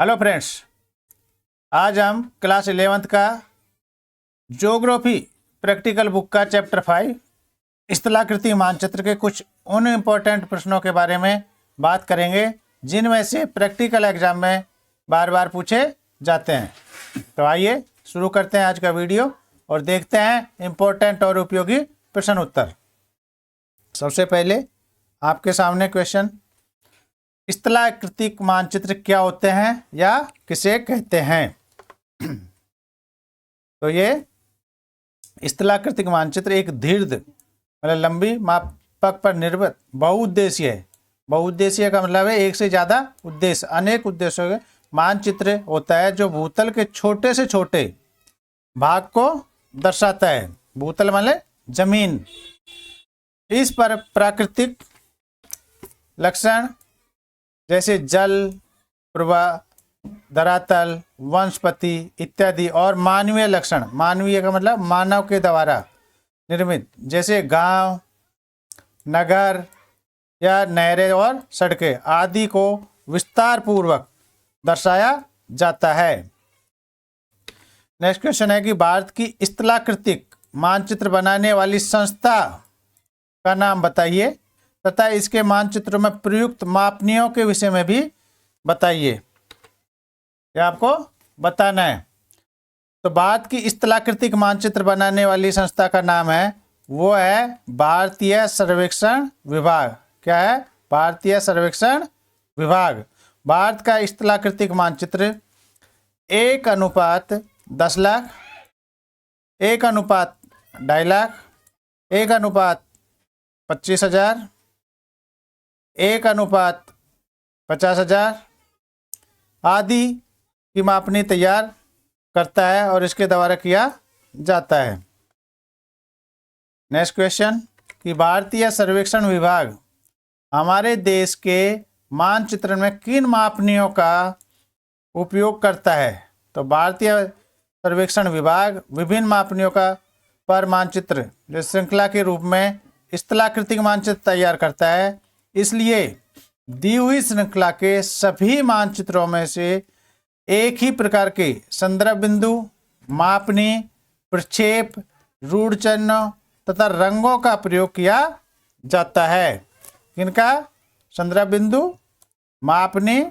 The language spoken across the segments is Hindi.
हेलो फ्रेंड्स, आज हम क्लास 11th का ज्योग्राफी प्रैक्टिकल बुक का चैप्टर 5 स्थलाकृति मानचित्र के कुछ उन इम्पोर्टेंट प्रश्नों के बारे में बात करेंगे जिनमें से प्रैक्टिकल एग्जाम में बार बार पूछे जाते हैं। तो आइए शुरू करते हैं आज का वीडियो और देखते हैं इम्पोर्टेंट और उपयोगी प्रश्न उत्तर। सबसे पहले आपके सामने क्वेश्चन, स्थलाकृतिक मानचित्र क्या होते हैं या किसे कहते हैं। तो ये स्थलाकृतिक मानचित्र एक दीर्घ मतलब लंबी मापक पर निर्मित बहुउद्देशीय है। बहुउद्देशीय का मतलब है एक से ज़्यादा उद्देश्य, अनेक उद्देश्यों के मानचित्र होता है जो भूतल के छोटे से छोटे भाग को दर्शाता है। भूतल मतलब जमीन। इस पर प्राकृतिक लक्षण जैसे जल प्रवाह, धरातल, वनस्पति इत्यादि और मानवीय लक्षण, मानवीय का मतलब मानव के द्वारा निर्मित, जैसे गांव, नगर या नहरें और सड़कें आदि को विस्तार पूर्वक दर्शाया जाता है। नेक्स्ट क्वेश्चन है कि भारत की स्थलाकृतिक मानचित्र बनाने वाली संस्था का नाम बताइए तथा इसके मानचित्रों में प्रयुक्त मापनियों के विषय में भी बताइए। यह आपको बताना है। तो भारत की स्थलाकृतिक मानचित्र बनाने वाली संस्था का नाम है, वो है भारतीय सर्वेक्षण विभाग। क्या है? भारतीय सर्वेक्षण विभाग। भारत का स्थलाकृतिक मानचित्र 1:10 लाख, 1:2.5 लाख, 1:25,000, 1:50,000 आदि की मापनी तैयार करता है और इसके द्वारा किया जाता है। नेक्स्ट क्वेश्चन कि भारतीय सर्वेक्षण विभाग हमारे देश के मानचित्रण में किन मापनियों का उपयोग करता है। तो भारतीय सर्वेक्षण विभाग विभिन्न मापनियों का पर मानचित्र जो श्रृंखला के रूप में स्थलाकृतिक मानचित्र तैयार करता है। इसलिए दी हुई श्रृंखला के सभी मानचित्रों में से एक ही प्रकार के संदर्भ बिंदु, मापनी, प्रक्षेप, रूढ़ चिन्ह तथा रंगों का प्रयोग किया जाता है। किनका? संदर्भ बिंदु, मापनी,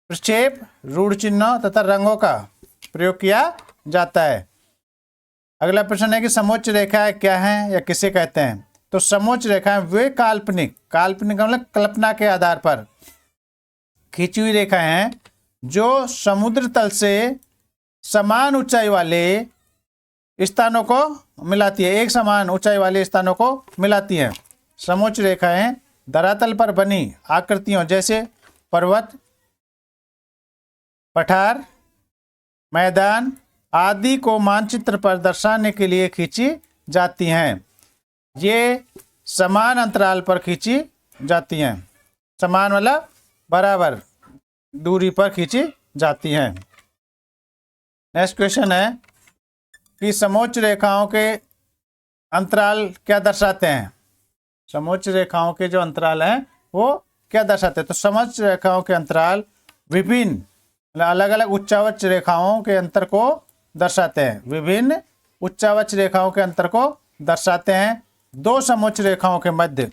प्रक्षेप, रूढ़ चिन्ह तथा रंगों का प्रयोग किया जाता है। अगला प्रश्न है कि समोच्च रेखा क्या है या किसे कहते हैं। तो समोच्च रेखाएं वे काल्पनिक मतलब कल्पना के आधार पर खींची हुई रेखाएं हैं जो समुद्र तल से समान ऊंचाई वाले स्थानों को मिलाती है, एक समान ऊंचाई वाले स्थानों को मिलाती हैं। समोच्च रेखाएं धरातल पर बनी आकृतियों जैसे पर्वत, पठार, मैदान आदि को मानचित्र पर दर्शाने के लिए खींची जाती हैं। ये समान अंतराल पर खींची जाती हैं। समान मतलब बराबर दूरी पर खींची जाती हैं। नेक्स्ट क्वेश्चन है कि समोच्च रेखाओं के अंतराल क्या दर्शाते हैं। समोच्च रेखाओं के जो अंतराल हैं वो क्या दर्शाते हैं। तो समोच्च रेखाओं के अंतराल विभिन्न अलग अलग उच्चावच रेखाओं के अंतर को दर्शाते हैं। विभिन्न उच्चावच रेखाओं के अंतर को दर्शाते हैं। दो समोच्च रेखाओं के मध्य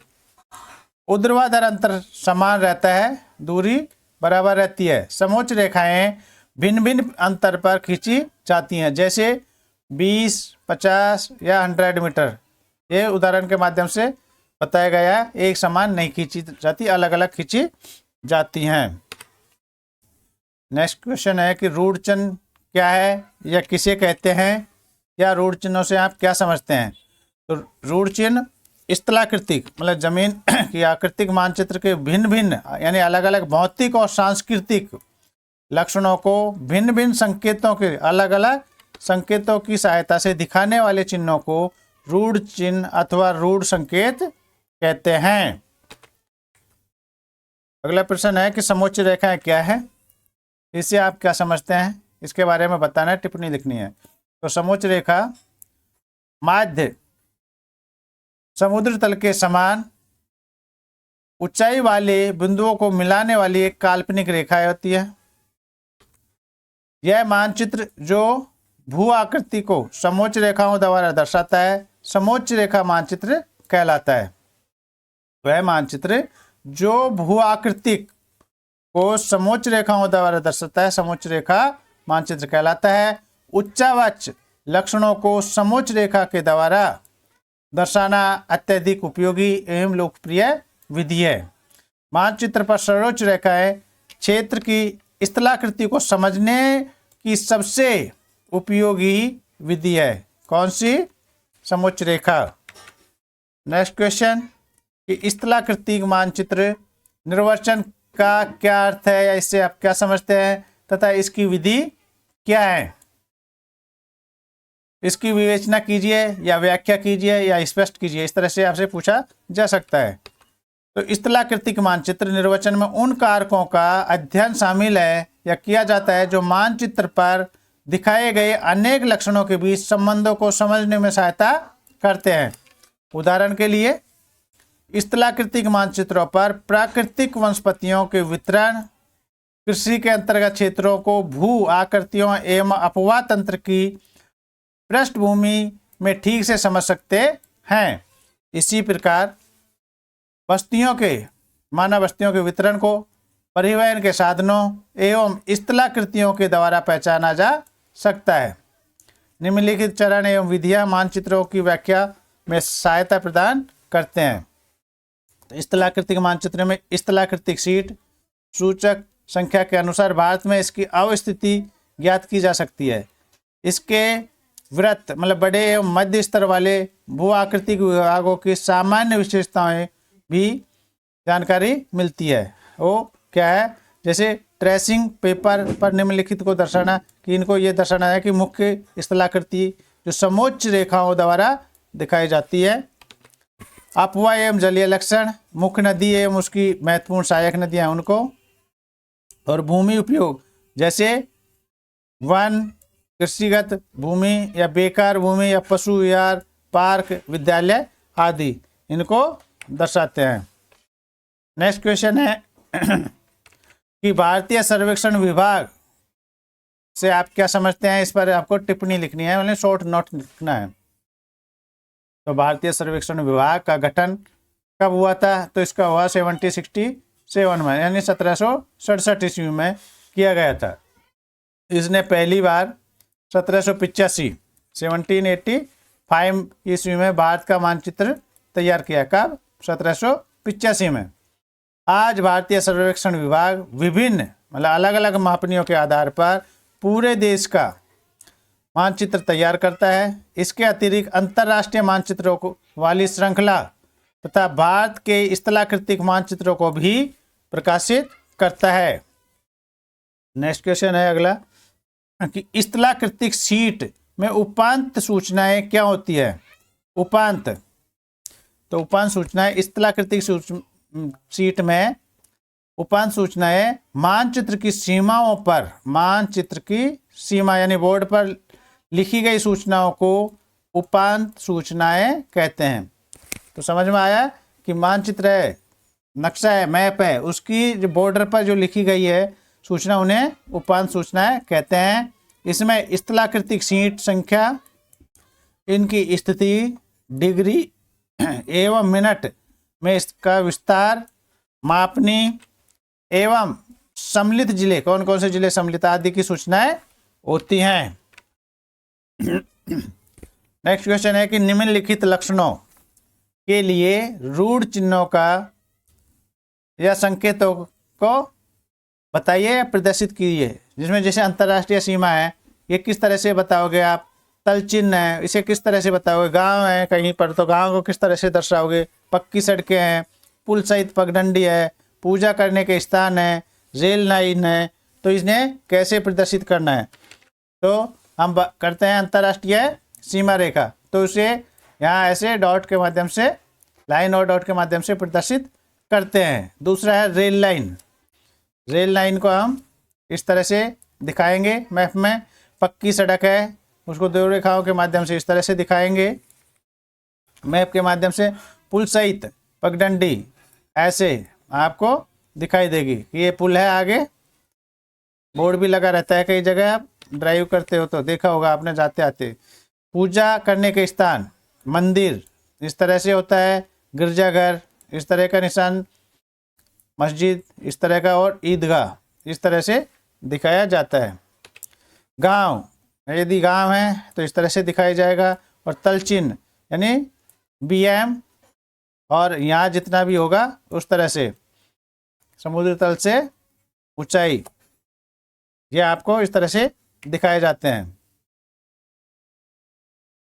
ऊर्ध्वाधर अंतर समान रहता है, दूरी बराबर रहती है। समोच्च रेखाएं भिन्न भिन्न अंतर पर खींची जाती हैं, जैसे 20, 50 या 100 मीटर। ये उदाहरण के माध्यम से बताया गया है। एक समान नहीं खींची जाती, अलग अलग खींची जाती हैं। नेक्स्ट क्वेश्चन है कि रूढ़ चिन्ह क्या है या किसे कहते हैं, या रूढ़ चिन्हों से आप क्या समझते हैं। तो रूढ़ चिन्ह स्थलाकृतिक मतलब जमीन की आकृतिक मानचित्र के भिन्न भिन्न यानी अलग अलग भौतिक और सांस्कृतिक लक्षणों को भिन्न भिन्न संकेतों के अलग अलग संकेतों की सहायता से दिखाने वाले चिन्हों को रूढ़ चिन्ह अथवा रूढ़ संकेत कहते हैं। अगला प्रश्न है कि समोच्च रेखाएं क्या है, इससे आप क्या समझते हैं, इसके बारे में बताना है, टिप्पणी लिखनी है। तो समोच्च रेखा माध्य समुद्र तल के समान ऊंचाई वाले बिंदुओं को मिलाने वाली एक काल्पनिक रेखा होती है। यह मानचित्र जो भू आकृति को समोच्च रेखाओं द्वारा दर्शाता है समोच्च रेखा मानचित्र कहलाता है। वह मानचित्र जो भू आकृति को समोच्च रेखाओं द्वारा दर्शाता है समोच्च रेखा मानचित्र कहलाता है। उच्चावाच लक्षणों को समोच्च रेखा के द्वारा दर्शाना अत्यधिक उपयोगी एवं लोकप्रिय विधि है। मानचित्र पर सर्वोच्च रेखाएं क्षेत्र की स्थलाकृति को समझने की सबसे उपयोगी विधि है। कौन सी? समोच्च रेखा। नेक्स्ट क्वेश्चन कि स्थलाकृति मानचित्र निर्वचन का क्या अर्थ है या इससे आप क्या समझते हैं तथा इसकी विधि क्या है? इसकी विवेचना कीजिए या व्याख्या कीजिए या स्पष्ट कीजिए, इस तरह से आपसे पूछा जा सकता है। तो स्थलाकृतिक मानचित्र निर्वचन में उन कारकों का अध्ययन शामिल है या किया जाता है जो मानचित्र पर दिखाए गए अनेक लक्षणों के बीच संबंधों को समझने में सहायता करते हैं। उदाहरण के लिए स्थलाकृतिक मानचित्रों पर प्राकृतिक वनस्पतियों के वितरण, कृषि के अंतर्गत क्षेत्रों को भू आकृतियों एवं अपवाह तंत्र की पृष्ठभूमि में ठीक से समझ सकते हैं। इसी प्रकार मानव बस्तियों के वितरण को परिवहन के साधनों एवं स्थलाकृतियों के द्वारा पहचाना जा सकता है। निम्नलिखित चरण एवं विधियां मानचित्रों की व्याख्या में सहायता प्रदान करते हैं। तो स्थलाकृतिक मानचित्र में स्थलाकृतिक शीट सूचक संख्या के अनुसार भारत में इसकी अवस्थिति ज्ञात की जा सकती है। इसके वृत्त मतलब बड़े एवं मध्य स्तर वाले भू आकृतिक विभागों की सामान्य विशेषताएं भी जानकारी मिलती है। वो क्या है? जैसे ट्रेसिंग पेपर पर निम्नलिखित को दर्शाना कि इनको ये दर्शाना है कि मुख्य स्थलाकृति जो समोच्च रेखाओं द्वारा दिखाई जाती है। अपवाह एवं जलीय लक्षण, मुख्य नदी एवं उसकी महत्वपूर्ण सहायक नदियां उनको, और भूमि उपयोग जैसे वन, कृषिगत भूमि या बेकार भूमि या पशु विहार, पार्क, विद्यालय आदि इनको दर्शाते हैं। नेक्स्ट क्वेश्चन है कि भारतीय सर्वेक्षण विभाग से आप क्या समझते हैं? इस पर आपको टिप्पणी लिखनी है, मतलब शॉर्ट नोट लिखना है। तो भारतीय सर्वेक्षण विभाग का गठन कब हुआ था? तो इसका हुआ 1767 में, यानी 1767 ईस्वी में किया गया था। इसने पहली बार 1785 ईस्वी में भारत का मानचित्र तैयार किया। कब? 1785 में। आज भारतीय सर्वेक्षण विभाग विभिन्न मतलब अलग अलग मापनियों के आधार पर पूरे देश का मानचित्र तैयार करता है। इसके अतिरिक्त अंतर्राष्ट्रीय मानचित्रों को वाली श्रृंखला तथा भारत के स्थलाकृतिक मानचित्रों को भी प्रकाशित करता है। नेक्स्ट क्वेश्चन है अगला कि स्थलाकृतिक शीट में उपांत सूचनाएं क्या होती है? उपांत, तो उपांत सूचनाएं स्थलाकृतिक शीट में उपांत सूचनाएं मानचित्र की सीमाओं पर, मानचित्र की सीमा यानी बोर्ड पर लिखी गई सूचनाओं को उपांत सूचनाएं कहते हैं। तो समझ में आया कि मानचित्र है, नक्शा है, मैप है, उसकी जो बॉर्डर पर जो लिखी गई है सूचना उन्हें उपांत सूचनाएं कहते हैं। इसमें स्थलाकृतिक शीट संख्या, इनकी स्थिति, डिग्री एवं मिनट में इसका विस्तार, मापनी एवं सम्मिलित जिले, कौन कौन से जिले सम्मिलित आदि की सूचनाएं होती हैं। नेक्स्ट क्वेश्चन है कि निम्नलिखित लक्षणों के लिए रूढ़ चिन्हों का या संकेतों को बताइए या प्रदर्शित कीजिए। जिसमें जैसे अंतर्राष्ट्रीय सीमा है, ये किस तरह से बताओगे आप? तल चिन्ह है, इसे किस तरह से बताओगे? गांव है कहीं पर, तो गांव को किस तरह से दर्शाओगे? पक्की सड़कें हैं, पुल सहित पगडंडी है, पूजा करने के स्थान है, रेल लाइन है, तो इन्हें कैसे प्रदर्शित करना है? तो हम करते हैं अंतर्राष्ट्रीय सीमा रेखा, तो उसे यहाँ ऐसे डॉट के माध्यम से, लाइन और डॉट के माध्यम से प्रदर्शित करते हैं। दूसरा है रेल लाइन, रेल लाइन को हम इस तरह से दिखाएंगे मैप में। पक्की सड़क है, उसको दो रेखाओं के माध्यम से इस तरह से दिखाएंगे मैप के माध्यम से। पुल सहित पगडंडी ऐसे आपको दिखाई देगी कि ये पुल है, आगे बोर्ड भी लगा रहता है कई जगह, आप ड्राइव करते हो तो देखा होगा आपने जाते आते। पूजा करने के स्थान मंदिर इस तरह से होता है, गिरजाघर इस तरह का निशान, मस्जिद इस तरह का, और ईदगाह इस तरह से दिखाया जाता है। गांव, यदि गांव है तो इस तरह से दिखाया जाएगा। और तल चिन्ह यानी BM, और यहाँ जितना भी होगा उस तरह से समुद्र तल से ऊंचाई, ये आपको इस तरह से दिखाए जाते हैं।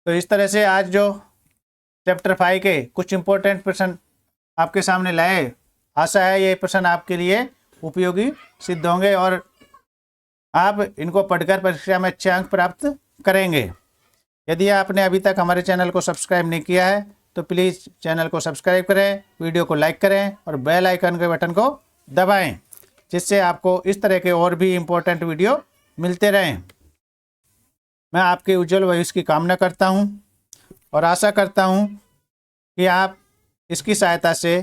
तो इस तरह से आज जो चैप्टर 5 के कुछ इंपॉर्टेंट प्रश्न आपके सामने लाए, आशा है ये प्रश्न आपके लिए उपयोगी सिद्ध होंगे और आप इनको पढ़कर परीक्षा में अच्छे अंक प्राप्त करेंगे। यदि आपने अभी तक हमारे चैनल को सब्सक्राइब नहीं किया है तो प्लीज़ चैनल को सब्सक्राइब करें, वीडियो को लाइक करें और बेल आइकन के बटन को दबाएं, जिससे आपको इस तरह के और भी इम्पोर्टेंट वीडियो मिलते रहें। मैं आपके उज्जवल भविष्य की कामना करता हूं और आशा करता हूं कि आप इसकी सहायता से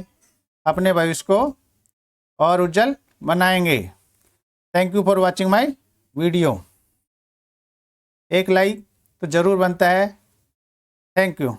अपने भविष्य को और उज्जवल बनाएंगे। Thank you for watching my video. एक लाइक तो ज़रूर बनता है। Thank you.